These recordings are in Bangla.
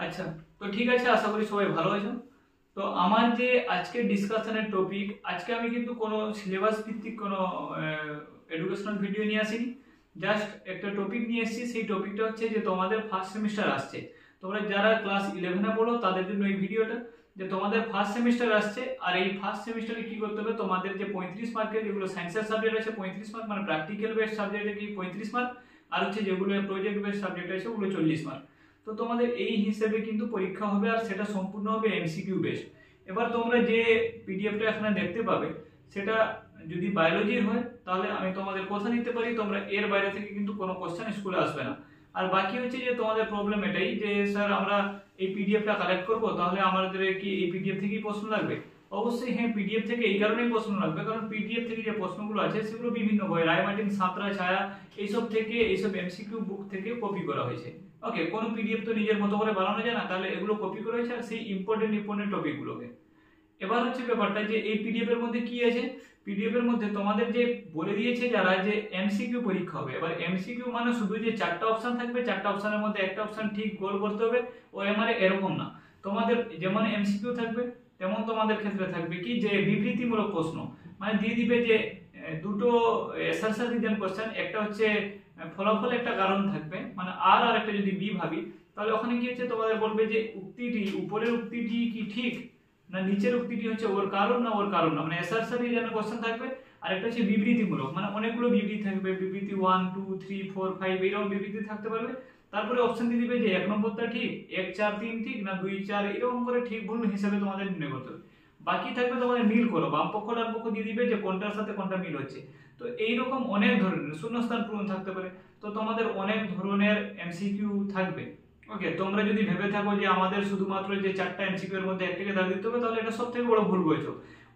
আচ্ছা, তো ঠিক আছে, আশা করি সবাই ভালো আছো। তো আমার যে আজকের ডিসকাশনের টপিক, আজকে আমি কিন্তু কোনো সিলেবাস ভিত্তিক কোনো এডুকেশনাল ভিডিও নিয়ে আসিনি। জাস্ট একটা টপিক নিয়ে এসেছি। সেই টপিকটা হচ্ছে যে তোমাদের ফার্স্ট সেমিস্টার আসছে, তোমরা যারা ক্লাস 11-এ পড়ো তাদের জন্য এই ভিডিওটা। যে তোমাদের ফার্স্ট সেমিস্টার আসছে, আর এই ফার্স্ট সেমিস্টারে কি করতে হবে, তোমাদের যে 35 মার্কের যেগুলো সায়েন্সের সাবজেক্ট আছে 35 মার্ক, মানে প্র্যাকটিক্যাল বেসড সাবজেক্টে কি 35 মার্ক, আর হচ্ছে যেগুলো প্রজেক্ট বেসড সাবজেক্ট আছে ওগুলো 40 মার্ক। তো তোমাদের এই হিসেবে কিন্তু পরীক্ষা হবে, আর সেটা সম্পূর্ণ হবে এমসিকিউ বেসড। এবার তোমরা যে পিডিএফটা এখানে দেখতে পাবে, সেটা যদি বায়োলজির হয় তাহলে আমি তোমাদের কথা দিতে পারি তোমরা এর বাইরে থেকে কিন্তু কোনো কোশ্চেন স্কুলে আসবে না। আর বাকি হচ্ছে যে তোমাদের প্রবলেম এটাই যে স্যার আমরা এই পিডিএফটা কালেক্ট করব, তাহলে আমাদের কি এই পিডিএফ থেকেই প্রশ্ন লাগবে? অবশ্যই হ্যাঁ, পিডিএফ থেকে এই কারণেই প্রশ্ন লাগবে কারণ পিডিএফ থেকে যে প্রশ্নগুলো আছে সেগুলো বিভিন্ন বই, রায়মার্টিন, সাঁতরা, ছায়া, এইসব থেকে, এইসব এমসিকিউ বুক থেকে কপি করা হয়েছে। ওকে, কোনো পিডিএফ তো নিজের মতো করে বানানো যায় না, তাহলে এগুলো কপি করা হয়েছে আর সেই ইম্পর্টেন্ট টপিকগুলোকে। এবার হচ্ছে ব্যাপারটা যে এই পিডিএফ এর মধ্যে কি আছে, পিডিএফ এর মধ্যে তোমাদের যে বলে দিয়েছে যারা যে এমসিকিউ পরীক্ষা হবে। এবার এমসিকিউ মানে শুধু যে 4টা অপশন থাকবে, 4টা অপশনের মধ্যে একটা অপশন ঠিক গোল করতে হবে, ও মানে এরকম না। তোমাদের যেমন এমসিকিউ থাকবে তেমন তোমাদের ক্ষেত্রে থাকবে কি যে বিবৃতিমূলক প্রশ্ন, মানে দিয়ে দিবে যে দুটো এসআরসার রিজন কোশ্চেন, একটা হচ্ছে ফলাফল, একটা কারণ থাকবে, মানে আর একটা যদি বি ভাবি, তাহলে ওখানে কি হচ্ছে তোমাদের বলবে যে উক্তিটি, উপরের উক্তিটি কি ঠিক না নিচের উক্তিটি হচ্ছে ওর কারণ না ওর কারণ না, মানে এসআরসার রিজন কোশ্চেন থাকবে। আর একটা হচ্ছে বিবৃতিমূলক, মানে অনেকগুলো বিবৃতি থাকবে, বিবৃতি 1 2 3 4 5 এরকম বিবৃতি থাকতে পারবে। তারপরে অপশন দিয়ে দিবে যে 1 নম্বরটা ঠিক, 1 4 3 ঠিক না 2 4, এরকম করে ঠিক ভুল হিসাবে তোমাদের নির্ণয় করতে হবে। বাকি থাকবে তোমাদের মিল করো, বাম পক্ষ ডান পক্ষ দিয়ে দিবে যে কোনটার সাথে কোনটা মিল হচ্ছে। তো এইরকম অনেক ধরনের শূন্যস্থান পূরণ থাকতে পারে। তো তোমাদের অনেক ধরনের এমসিকিউ থাকবে। ওকে, তোমরা যদি ভেবে থাকো যে আমাদের শুধুমাত্র যে 4টা এমসিকিউ এর মধ্যে একটাকে দাগ দিতে হবে, তাহলে এটা সবথেকে বড় ভুল বলছো।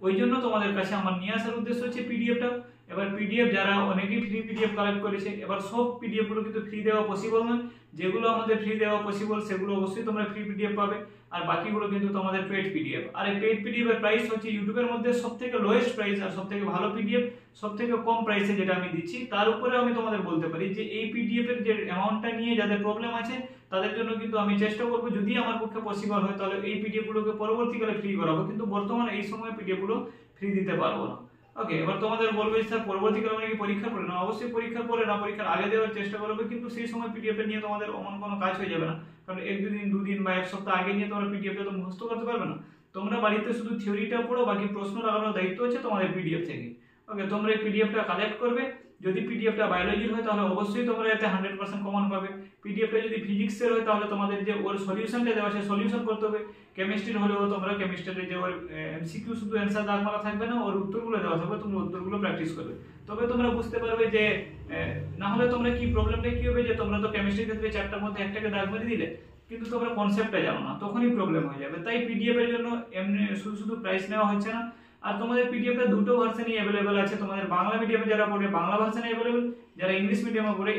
ওই জন্য তোমাদের কাছে আমার নিয়ে আসার উদ্দেশ্য হচ্ছে পিডিএফটা। এবার পিডিএফ যারা অনেকেই ফ্রি পিডিএফ কালেক্ট করেছে, এবার সব পিডিএফ গুলো কিন্তু ফ্রি দেওয়া পসিবল নয়। যেগুলো আমাদের ফ্রি দেওয়া পসিবল সেগুলো অবশ্যই তোমরা ফ্রি পিডিএফ পাবে, আর বাকিগুলো কিন্তু তোমাদের পেড পিডিএফ। আর এই পেড পিডিএফ এর প্রাইস হচ্ছে ইউটিউবের মধ্যে সবথেকে লোয়েস্ট প্রাইস আর সবথেকে ভালো পিডিএফ, সবথেকে কম প্রাইসে যেটা আমি দিচ্ছি। তার উপরে আমি তোমাদের বলতে পারি যে এই পিডিএফ এর যে অ্যামাউন্টটা নিয়ে যাদের প্রবলেম আছে তাদের জন্য কিন্তু আমি চেষ্টা করব, যদি আমার পক্ষে পসিবল হয় তাহলে এই পিডিএফ গুলোকে পরবর্তীকালে ফ্রি করাবো, কিন্তু বর্তমানে এই সময় পিডিএফ গুলো ফ্রি দিতে পারবো না। ওকে, এবার তোমাদের বলবে স্যার পরবর্তীকালে মানে কি পরীক্ষার পরে না? অবশ্যই পরীক্ষার পরে না, পরীক্ষার আগে দেওয়ার চেষ্টা করবে, কিন্তু সেই সময় পিডিএফ নিয়ে তোমাদের অমন কোনো কাজ হয়ে যাবে না, কারণ 1 2 দিন বা 1 সপ্তাহ আগে নিয়ে তোমরা পিডিএফ তো মুখস্থ করতে পারবে না। তোমরা বাড়িতে শুধু থিওরিটা পড়ো, বাকি প্রশ্ন লাগানোর দায়িত্ব হচ্ছে তোমাদের পিডিএফ থেকে। ওকে, তোমরা এই পিডিএফটা কালেক্ট করবে। যদি পিডিএফটা বায়োলজির হয় তাহলে অবশ্যই তোমরা এতে 100% কমন পাবে। পিডিএফটা যদি ফিজিক্সের হয় তাহলে তোমাদের যে ওর সলিউশনটা দেওয়া আছে সলিউশন করতে হবে। কেমিস্ট্রির হলেও তোমরা কেমিস্ট্রির যে ওর এমসিকিউ শুধু অ্যান্সার দাগ মারা থাকবে না, ওর উত্তরগুলো দেওয়া থাকবে, তোমরা উত্তরগুলো প্র্যাকটিস করবে। তবে তোমরা বুঝতে পারবে যে না হলে তোমরা কি প্রবলেমটা কি হবে, যে তোমরা তো কেমিস্ট্রির ক্ষেত্রে 4টার মধ্যে একটাকে দাগ মেরে দিলে, কিন্তু তোমরা কনসেপ্টটা জানো না, তখনই প্রবলেম হয়ে যাবে। তাই পিডিএফ এর জন্য এমনি শুধু শুধু প্রাইস নেওয়া হচ্ছে না। আর তোমাদের পিডিএফটা দুটো ভার্সনই अवेलेबल আছে। তোমাদের বাংলা মিডিয়ামে যারা পড়ে বাংলা ভার্সনে अवेलेबल, যারা ইংলিশ মিডিয়ামে পড়ে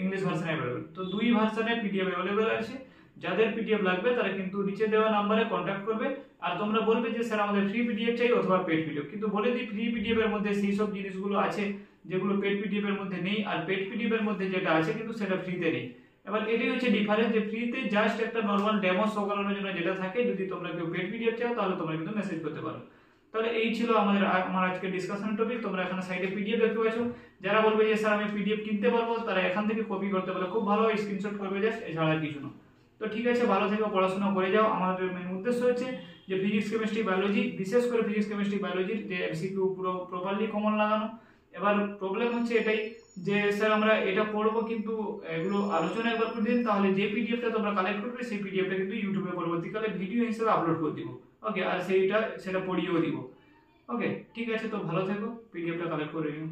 ইংলিশ ভার্সনে अवेलेबल। তো দুই ভার্সনে পিডিএফ अवेलेबल আছে। যাদের পিডিএফ লাগবে তারা কিন্তু নিচে দেওয়া নম্বরে কন্টাক্ট করবে, আর তোমরা বলবে যে স্যার আমাদের ফ্রি পিডিএফ চাই অথবা পেড পিডিএফ। কিন্তু বলে দিই, ফ্রি পিডিএফ এর মধ্যে সেই সব জিনিসগুলো আছে যেগুলো পেড পিডিএফ এর মধ্যে নেই, আর পেড পিডিএফ এর মধ্যে যেটা আছে কিন্তু সেটা ফ্রিতে নেই। এবার এটাই হচ্ছে ডিফারেন্স, যে ফ্রিতে জাস্ট একটা নরমাল ডেমো শো করানোর জন্য যেটা থাকে, যদি তোমরা কেউ পেড পিডিএফ চাও তাহলে তোমরা কিন্তু মেসেজ করতে পারো। তাহলে এই ছিল আমার আজকে ডিসকাশন টপিক। তোমরা এখানে সাইডে পিডিএফ দেখতে পাচ্ছ। যারা বলবে যে স্যার আমি পিডিএফ কিনতে পারবো, তারা এখান থেকে কপি করতে পারবে, খুব ভালো স্ক্রিনশট করবে জাস্ট, এছাড়া কিছু না। তো ঠিক আছে, ভালো থেকো, পড়াশোনা করে যাও। আমাদের মেন উদ্দেশ্য হচ্ছে যে ফিজিক্স কেমিস্ট্রি বায়োলজি, বিশেষ করে ফিজিক্স কেমিস্ট্রি বায়োলজির যে এমসিকিউ পুরো প্রপারলি কমন লাগানো। এবার প্রবলেম হচ্ছে এটাই যে স্যার আমরা এটা পড়বো, কিন্তু এগুলো আলোচনা একবার করে দিন, তাহলে যে পিডিএফটা তোমরা কালেক্ট করবে সেই পিডিএফটা কিন্তু ইউটিউবে পরবর্তীকালে ভিডিও হিসেবে আপলোড করে দিব। ওকে, আর সেটা পড়িয়েও দিব। ওকে, ঠিক আছে, তো ভালো থেকো, পিডিএফটা কালেক্ট করে নিও।